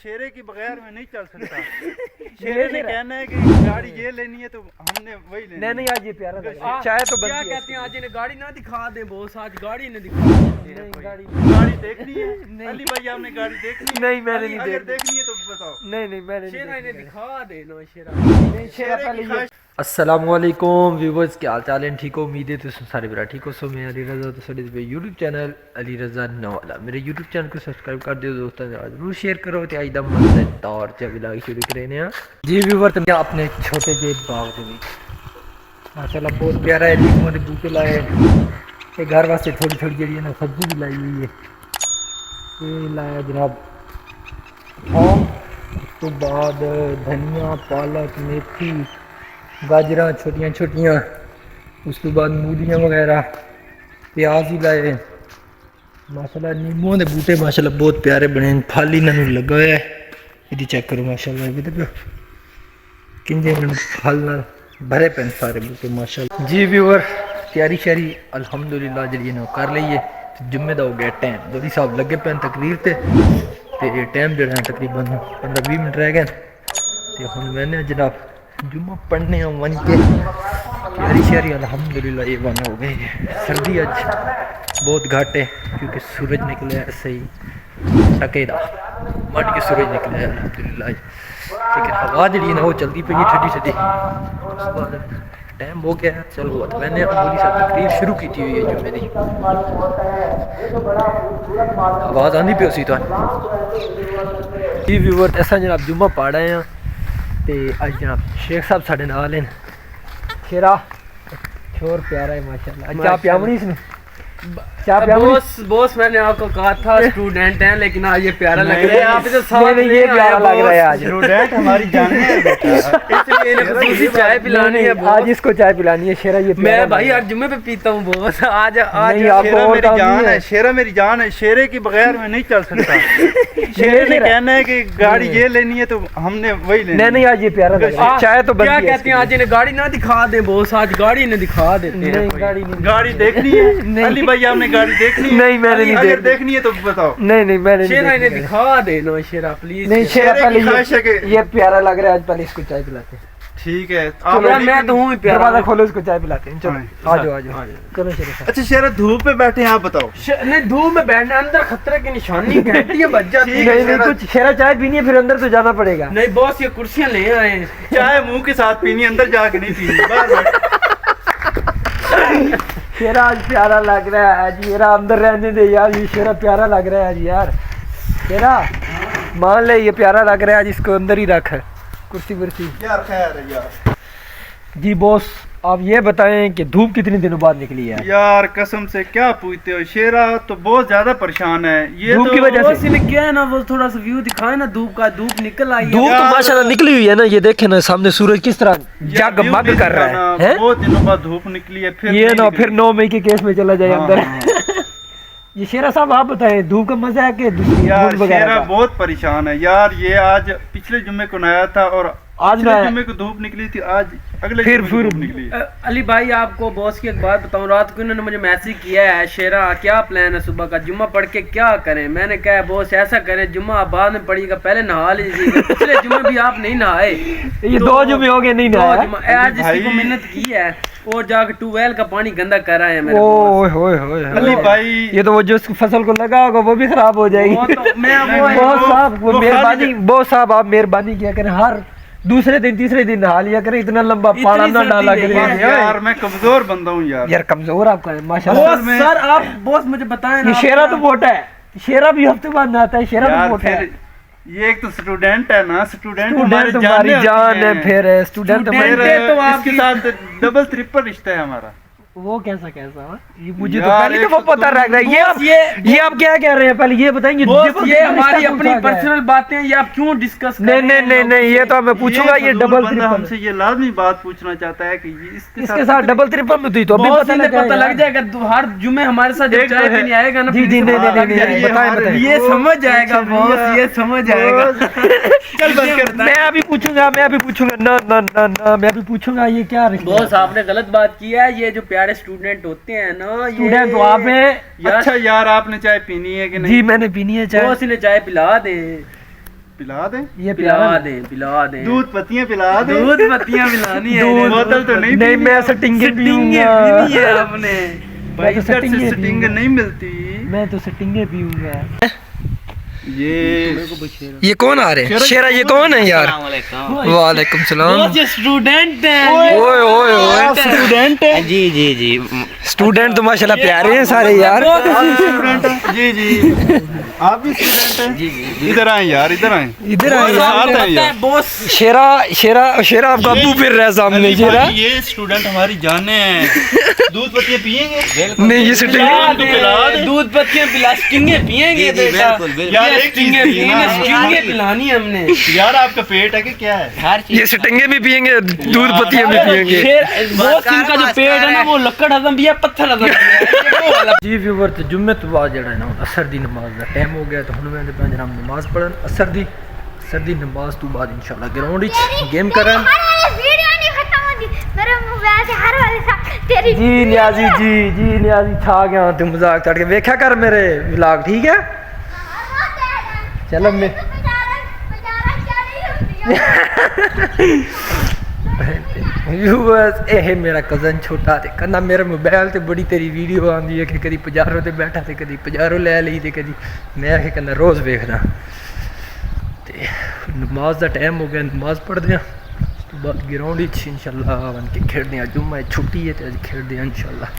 शेरे के बगैर मैं नहीं चल सकता। शेरे ने कहना है कि गाड़ी ये लेनी है तो हमने वही लेनी है। नहीं आज ये प्यारा लगा। चाय तो क्या बनती है। कहते हैं आज इन्हें गाड़ी ना दिखा दे बॉस, आज गाड़ी ने दिखा देते हैं कोई। गाड़ी देखनी है अली भाई, आपने गाड़ी देखनी है? नहीं मैंने नहीं अगर देखनी है तो बताओ। नहीं मैंने शेरा इन्हें दिखा दे ना शेरा। शेरे की ख्वाहिश। अस्सलामुअलैकुम व्यूवर्स, क्या हाल चाल है? ठीक हो? उम्मीद है तो सारे बड़ा ठीक हो। सो मैं अली रज़ा तो सड़ी पे यूट्यूब चैनल अली रज़ा नवाला, मेरे यूट्यूब चैनल को सब्सक्राइब कर दियो दोस्तों, जरूर शेयर करो ते आज दम मज़ेदार चविला शुरू करें हैं जी व्यूवर। तो अपने छोटे जे बाग दे माशाल्लाह बहुत प्यारा है। नींबू के बूटे लाए ये घर वास्ते, थोड़ी थोड़ी जी ना सब्जी भी लाई हुई है। ये लाया जनाब थोम, उस तो बाद धनिया, पालक, मेथी, गाजर छोटियाँ छोटियाँ, उसके बाद मूलियाँ वगैरह, प्याज ही लाए माशाल्लाह। नींबू के बूटे माशाल्लाह बहुत प्यारे बने, फल इन्होंने लगा है। ये चेक करो माशाल्लाह, ये किंजे फल न भरे पे सारे बूटे माशाल्लाह जी व्यूअर। तैयारी शैरी अल्हम्दुलिल्लाह जी ने कर ली है। जुम्मे का हो गया टाइम, दोदी साहब लगे पे तकरीर ते टाइम जो है तकरीबन 15-20 मिनट रह गए। तो हम मैंने जनाब जुम्मा पढ़ने वन के तैयारी शैरी अल्हम्दुलिल्लाह ये बने हो गई है। सर्दी अज बहुत घट है क्योंकि सूरज निकले ऐसे ही सकेदा मट के सूरज निकले है अल्हम्दुलिल्लाह। लेकिन हवा जी ना वो चलती पी ठंडी ठंडी। उस बाद टाइम हो गया, चलो मैंने पूरी सब तकरीर शुरू की हुई है जुम्मे की। आवाज़ आती पी सी तो जी व्यूवर। असा जनाब जुम्मा पढ़ रहे हैं तो अज जनाब शेख साहब साढ़े नाल हैं। शेरा शोर प्यारा है माशाल्लाह। चाह पियावनी इसने बॉस मैंने आपको कहा था स्टूडेंट हैं, लेकिन आज ये प्यारा लग रहा है। आप तो साथ नहीं ये प्यारा लग रहा है आज। स्टूडेंट हमारी जान है बेटा, इसलिए इन्हें खुशी चाय पिलानी है आज इसको चाय पिलानी है। शेरा ये मैं भाई हर जुम्मे पे पीता हूँ बॉस। आज नहीं, शेरा मेरी जान है, शेरा मेरी जान है। शेरे के बगैर मैं नहीं चल सकता। शेरे ने कहना है कि गाड़ी ये लेनी है तो हमने वही लेनी है। नहीं आज ये प्यारा लग रहा है। चाय तो बनती है। क्या कहते हैं आज इन्हें गाड़ी ना दिखा दे बॉस, आज गाड़ी ने दिखा देते हैं कोई। गाड़ी देखनी है अली भाई, आपने गाड़ी देखनी है? नहीं मैंने नहीं अगर देखनी है तो बताओ। नहीं मैंने शेरा इन्हें दिखा दे ना शेरा प्लीज। नहीं शेरा शेरे पहले की ख्वाहिश है कि ये प्यारा लग रहा है आज, पहले इसको चाय पिलाते हैं। ठीक है चलो मैं तो हूँ प्यारा। दरवाजा खोलो, इसको चाय पिलाते हैं। चलो आ जाओ चलो शेरा साहब। अच्छा शेरा धूप पे बैठे हैं, आप बताओ। नहीं धूप में बैठने अंदर खतरे की निशानी घंटियां बज जाती है। नहीं कुछ शेरा चाय पीनी है, फिर अंदर तो जाना पड़ेगा। नहीं बॉस ये कुर्सियां ले आए हैं। चाय मुंह के साथ पीनी, अंदर जाके नहीं पीनी। बाहर शेरा आज प्यारा लग रहा है आज। शेरा अंदर रहने दे यार, ये शेरा प्यारा लग रहा है आज यार। शेरा मान ले ये प्यारा लग रहा है आज, इसको अंदर ही रख कुर्सी वुर्सी। यार खैर है यार। जी बॉस आप ये बताएं कि धूप कितने दिनों बाद निकली है? यार कसम से क्या पूछते हो, शेरा तो बहुत ज्यादा परेशान है। ये धूप तो की वजह से। बॉस इन्हें क्या है ना, वो थोड़ा सा व्यू दिखाए ना धूप का। धूप निकल आई है। धूप तो माशाल्लाह निकली हुई है ना, ये देखे ना सामने सूरज किस तरह यार व्यू जगमग भी कर रहा दिखाना, है। बहुत दिनों बाद धूप निकली है। फिर ये नहीं ना निकली। फिर 9 मई के केस में चला जाए हाँ, अंदर। हाँ। ये शेरा साहब आप बताएं धूप का मजा है कि यार धूप वगैरह शेरा का? बहुत परेशान है यार। ये आज पिछले जुम्मे को नया था और आज पिछले नया- जुम्मे को धूप निकली थी, आज अगले फिर- जुम्मे को फिर- धूप निकली है। अली भाई आपको बॉस की एक बात बताऊं, रात को इन्होंने मुझे मैसेज किया है, शेरा क्या प्लान है सुबह का, जुम्मा पढ़ के क्या करें? मैंने कहा है बॉस ऐसा करें, जुम्मा बाद में पढ़िएगा, पहले नहा लीजिएगा। पिछले जुम्मे भी आप नहीं नहाए। ये तो 2 जुम्मे हो गए नहीं नहाया। आज इसकी को मिन्नत की है और जाकर ट्यूबवेल का पानी गंदा कर आए हैं मेरे ओए होए होए अली भाई ये तो वो जो फसल को लगा होगा वो भी खराब हो जाएगी। वो तो मैं बॉस साहब वो वो मेहरबानी, बॉस साहब आप मेहरबानी किया करें, हर दूसरे दिन तीसरे दिन नहा लिया करें, इतना लंबा पाला ना डाला सर्दी करें। नहीं यार मैं कमजोर बंदा हूँ यार। यार कमजोर आपका है माशाल्लाह। बॉस सर आप बॉस मुझे बताएं ना। ये शेरा तो मोटा है, शेरा भी हफ्ते बाद नहाता है, शेरा तो यार मोटा है। फिर ये एक तो स्टूडेंट है ना, स्टूडेंट स्टूडेंट तुम्हारी जान है, फिर स्टूडेंट Student तुम्हारी है तो इसके साथ डबल ट्रिपल रिश्ता है हमारा। वो कैसा ये मुझे तो यार, पहले तो एक वो तो पता लग रहा है। ये आप क्या कह रहे हैं पहले ये बताएंगे। बॉस ये हमारी रिश्ता अपनी कौन सा है? पर्सनल बातें हैं, ये आप क्यों डिस्कस कर नहीं रहे हैं? नहीं नहीं ये तो मैं पूछूंगा। ये फजूल डबल बंदा ट्रिपल हमसे ये लाजमी बात पूछना चाहता है कि ये इसके साथ डबल ट्रिपल में तो अभी बॉस पता इन्हें लगा पता यार। लग जाएगा। हर जुम्मे हमारे साथ जब एक तो चाय है। पीने आएगा ना जी, फिर जी, इसे नहीं, पता नहीं, लग नहीं, जाएगा। बताएं, बताएं। ये समझ जाएगा बॉस, ये समझ जाएगा। चल बंद कर। मैं अभी पूछूंगा ना ना ना ना मैं अभी पूछूंगा ये क्या रिश्ता बॉस आपने गलत बात की है। ये जो प्यारे स्टूडेंट होते हैं ना, स्टूडेंट तो आप हैं। यार अच्छा यार आपने चाय पीनी है कि नहीं? जी मैंने पीनी है चाय। बॉस इन्हें चाय पिला दे। पिला दे, ये पिला दे दूध पत्तियां पिला दे। दूध पत्तियां पिलानी है दूध बोतल तो नहीं नहीं, मैं स्टिंगे पीऊंगा। पीनी है आपने। भाई तो इधर से स्टिंगे स्टिंग नहीं मिलती। मैं तो स्टिंगे पीऊंगा। ये कौन आ रहे हैं? शेरा ये कौन है यार? वालेकुम सलाम। स्टूडेंट है। ओए ओए ओए स्टूडेंट है। जी जी जी स्टूडेंट तो माशाल्लाह प्यारे हैं सारे यार। स्टूडेंट है। जी जी आप भी स्टूडेंट हैं? जी जी। इधर आए यार, इधर आए, इधर आए साथ हैं यार। बॉस शेरा शेरा शेरा आपका अबू फिर रहा है सामने। शेरा ये स्टूडेंट हमारी जाने हैं। दूध पत्तियां पियेंगे? नहीं, ये स्टिंग दूध पत्तियां पिला स्टिंगे पियेंगे बेटा। यार एक चीज स्टिंगे पिलानी है हमने। यार आपका पेट है कि क्या है? हर ये स्टिंगे भी पियेंगे, दूध पत्तियां भी पियेंगे। बॉस इनका जो पेट है ना वो लकड़ हजम भी है, पत्थर हजम भी है। जी व्यूवर, तो जुम्मे तो बाद जड़ा है ना असर दी नमाज का टाइम हो गया, तो हुण मैं ते जनाब नमाज पढ़न असर दी नमाज तो बाद इंशाल्लाह ग्राउंड विच गेम करन। वीडियो नहीं खत्म होती मेरे मोबाइल से हर वाले साथ तेरी जी नियाजी जी नियाजी छा गया तू मजाक चढ़ के देखा कर मेरे व्लॉग, ठीक है? चलो मैं व्यूअर्स ये मेरा कज़न छोटा ते कन्ना मेरे मोबाइल ते बड़ी तेरी वीडियो आंदी है कि कदी पजारो ते बैठा ते कदी पजारो ले ली ते कदी मैं आखे कन्ना रोज़ देखना। ते नमाज दा टाइम हो गया, नमाज पढ़दे आं उस तो बाद ग्राउंड विच इंशाल्लाह वन के खेडदे आं। जुम्मा छुट्टी है ते अज खेडदे आं इंशाल्लाह।